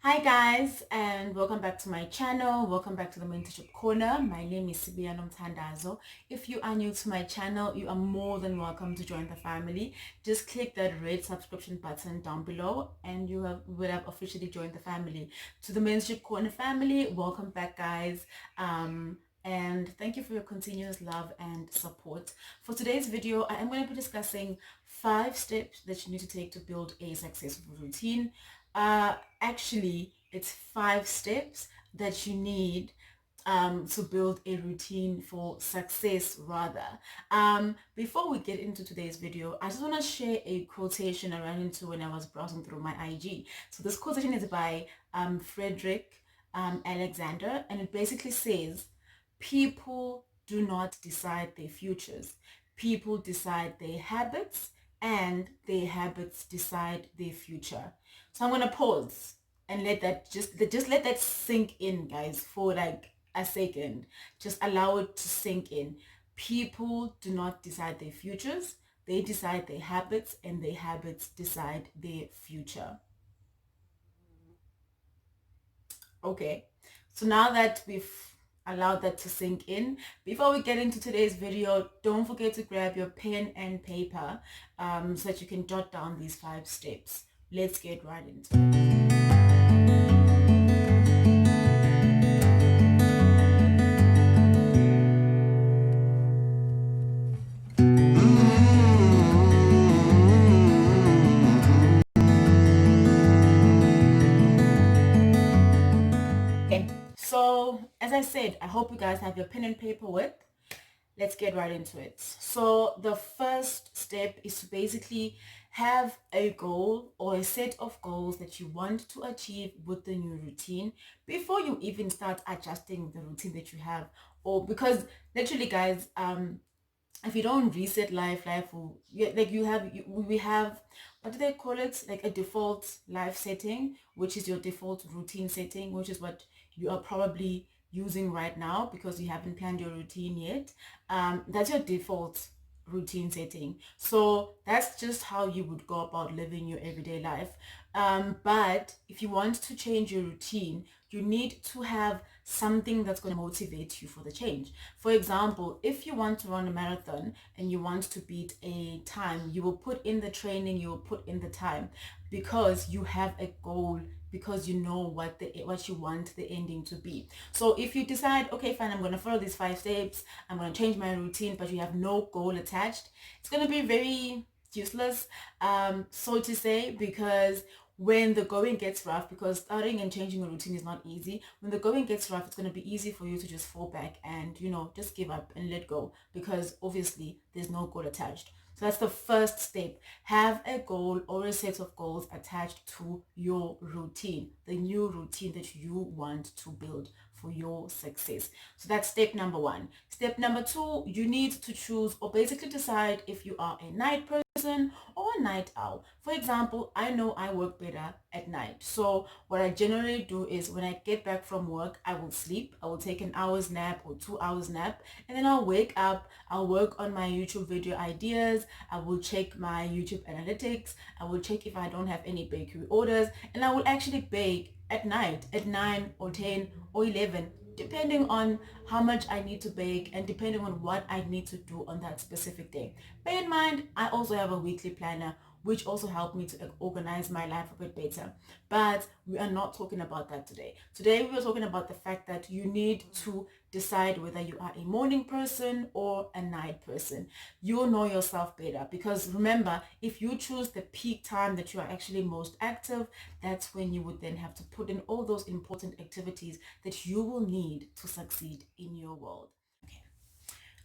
Hi guys, and welcome back to my channel. Welcome back to the Mentorship Corner. My name is Sibiano Mtandazo. If you are new to my channel, you are more than welcome to join the family. Just click that red subscription button down below and will have officially joined the family. To the Mentorship Corner family, welcome back guys. And thank you for your continuous love and support. For today's video, I am going to be discussing 5 steps that you need to take to build a successful routine. Actually, it's 5 steps that you need to build a routine for success rather. Before we get into today's video, I just want to share a quotation I ran into when I was browsing through my IG. So this quotation is by Frederick Alexander, and it basically says, people do not decide their futures. People decide their habits, and their habits decide their future. So I'm gonna pause and let that just let that sink in, guys, for like a second. Just allow it to sink in. People do not decide their futures. They decide their habits, and their habits decide their future. Okay, so now that we've allowed that to sink in, before we get into today's video, don't forget to grab your pen and paper so that you can jot down these 5 steps. Let's get right into it. So as I said, I hope you guys have your pen and paper with. Let's get right into it. So the first step is to basically have a goal or a set of goals that you want to achieve with the new routine before you even start adjusting the routine that you have. Or because literally guys, if you don't reset life will, like we have, what do they call it, like a default life setting, which is your default routine setting, which is what you are probably using right now because you haven't planned your routine yet. That's your default routine setting. So that's just how you would go about living your everyday life. But if you want to change your routine, you need to have something that's going to motivate you for the change. For example, if you want to run a marathon and you want to beat a time, you will put in the training, you will put in the time because you have a goal, because you know what you want the ending to be. So if you decide, okay, fine, I'm going to follow these 5 steps, I'm going to change my routine, but you have no goal attached, it's going to be very useless, so to say, because when the going gets rough, because starting and changing a routine is not easy, when the going gets rough, it's going to be easy for you to just fall back and, just give up and let go, because obviously there's no goal attached. So that's the first step. Have a goal or a set of goals attached to your routine, the new routine that you want to build for your success. So that's step number 1. Step number 2, you need to choose or basically decide if you are a night person or a night owl. For example, I know I work better at night. So what I generally do is when I get back from work, I will sleep. I will take an hour's nap or 2 hours nap, and then I'll wake up. I'll work on my YouTube video ideas. I will check my YouTube analytics. I will check if I don't have any bakery orders, and I will actually bake at night at 9 or 10 or 11, depending on how much I need to bake and depending on what I need to do on that specific day. Bear in mind, I also have a weekly planner which also helped me to organize my life a bit better. But we are not talking about that today. Today we are talking about the fact that you need to decide whether you are a morning person or a night person. You'll know yourself better, because remember, if you choose the peak time that you are actually most active, that's when you would then have to put in all those important activities that you will need to succeed in your world.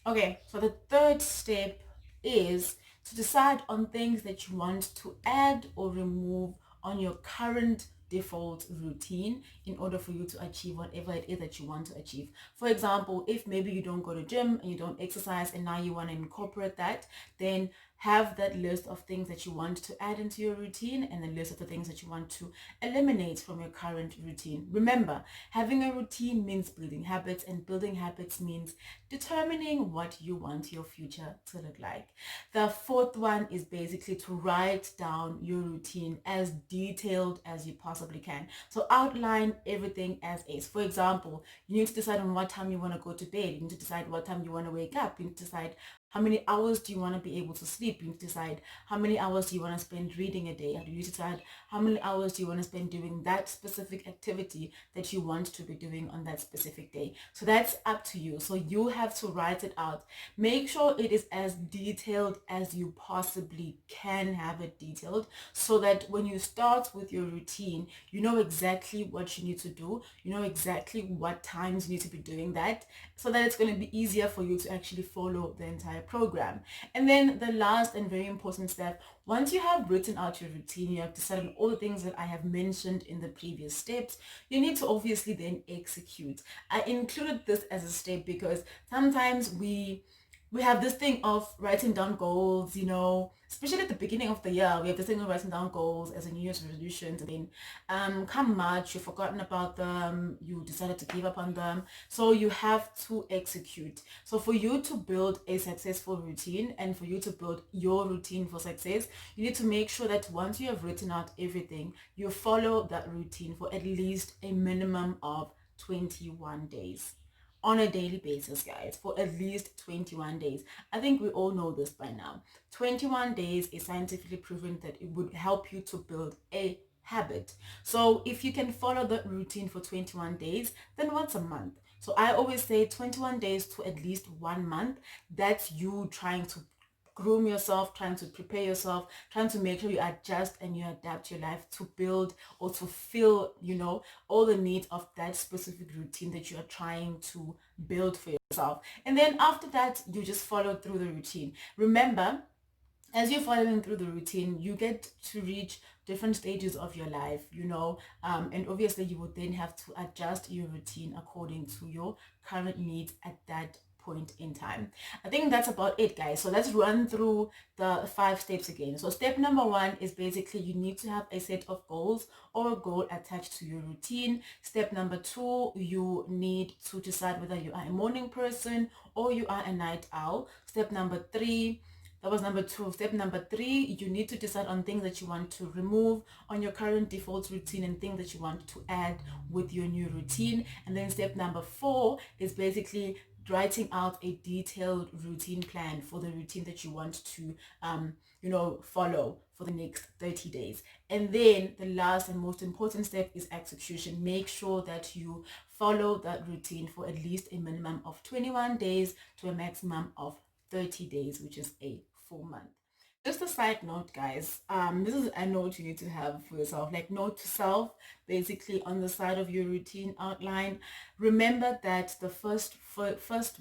Okay, so the third step is to decide on things that you want to add or remove on your current default routine in order for you to achieve whatever it is that you want to achieve. For example, if maybe you don't go to gym and you don't exercise and now you want to incorporate that, then have that list of things that you want to add into your routine and a list of the things that you want to eliminate from your current routine. Remember, having a routine means building habits, and building habits means determining what you want your future to look like. The fourth one is basically to write down your routine as detailed as you possibly can. So outline everything as is. For example, you need to decide on what time you want to go to bed. You need to decide what time you want to wake up. You need to decide how many hours do you want to be able to sleep. You need to decide how many hours do you want to spend reading a day. You need to decide how many hours do you want to spend doing that specific activity that you want to be doing on that specific day. So that's up to you. So you have to write it out. Make sure it is as detailed as you possibly can have it detailed, so that when you start with your routine, you know exactly what you need to do. You know exactly what times you need to be doing that, so that it's going to be easier for you to actually follow the entire program. And then the last and very important step, once you have written out your routine, you have decided on all the things that I have mentioned in the previous steps, you need to obviously then execute. I included this as a step because sometimes we have this thing of writing down goals, especially at the beginning of the year. We have this thing of writing down goals as a New Year's resolution. And then come March, you've forgotten about them. You decided to give up on them. So you have to execute. So for you to build a successful routine and for you to build your routine for success, you need to make sure that once you have written out everything, you follow that routine for at least a minimum of 21 days on a daily basis, guys, for at least 21 days. I think we all know this by now. 21 days is scientifically proven that it would help you to build a habit. So if you can follow the routine for 21 days, then what's a month? So I always say 21 days to at least 1 month. That's you trying to groom yourself, trying to prepare yourself, trying to make sure you adjust and you adapt your life to build or to fill, all the needs of that specific routine that you are trying to build for yourself. And then after that, you just follow through the routine. Remember, as you're following through the routine, you get to reach different stages of your life, and obviously you would then have to adjust your routine according to your current needs at that point in time. I think that's about it, guys. So let's run through the 5 steps again. So step number 1 is basically you need to have a set of goals or a goal attached to your routine. Step number 2, you need to decide whether you are a morning person or you are a night owl. Step number 3, that was number 2. Step number 3, you need to decide on things that you want to remove on your current default routine and things that you want to add with your new routine. And then step number 4 is basically writing out a detailed routine plan for the routine that you want to follow for the next 30 days. And then the last and most important step is execution. Make sure that you follow that routine for at least a minimum of 21 days to a maximum of 30 days, which is a full month. Just a side note, guys, this is a note you need to have for yourself, like note to self, basically on the side of your routine outline. Remember that the first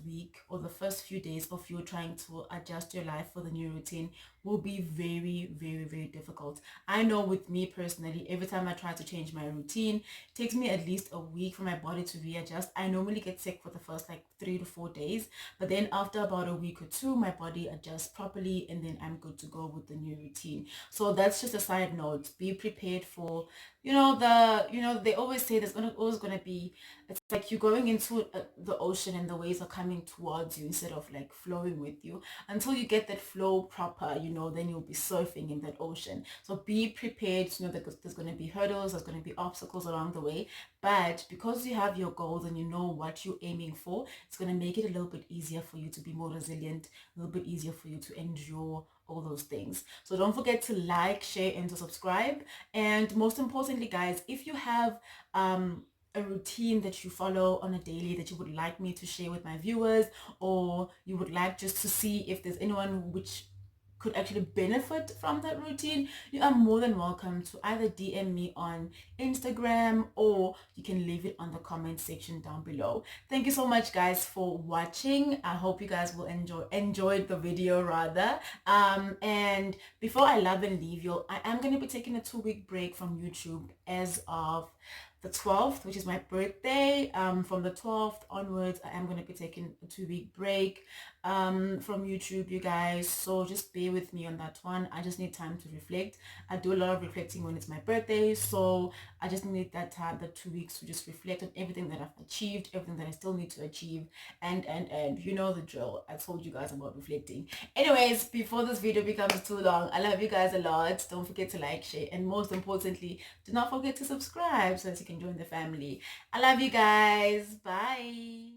week or the first few days of you trying to adjust your life for the new routine will be very, very, very difficult. I know with me personally, every time I try to change my routine, it takes me at least a week for my body to readjust. I normally get sick for the first 3 to 4 days, but then after about a week or 2, my body adjusts properly and then I'm good to go with the new routine. So that's just a side note. Be prepared for, they always say there's always going to be, it's like you're going into the ocean and the waves are coming towards you instead of flowing with you. Until you get that flow proper, then you'll be surfing in that ocean. So be prepared to know that there's going to be hurdles, there's going to be obstacles along the way. But because you have your goals and you know what you're aiming for, it's going to make it a little bit easier for you to be more resilient, a little bit easier for you to endure all those things. So don't forget to like, share, and to subscribe. And most importantly, guys, if you have a routine that you follow on a daily that you would like me to share with my viewers, or you would like just to see if there's anyone which could actually benefit from that routine, you are more than welcome to either DM me on Instagram or you can leave it on the comment section down below. Thank you so much, guys, for watching. I hope you guys will enjoy the video rather. And before I love and leave you, I am going to be taking a 2-week break from YouTube as of the 12th, which is my birthday. From the 12th onwards, I am going to be taking a 2-week break from YouTube, you guys. So just bear with me on that one. I just need time to reflect. I do a lot of reflecting when it's my birthday. So I just need that time, the 2 weeks, to just reflect on everything that I've achieved, everything that I still need to achieve. And you know the drill. I told you guys about reflecting. Anyways, before this video becomes too long, I love you guys a lot. Don't forget to like, share, and most importantly, do not forget to subscribe so that you can join the family. I love you guys. Bye.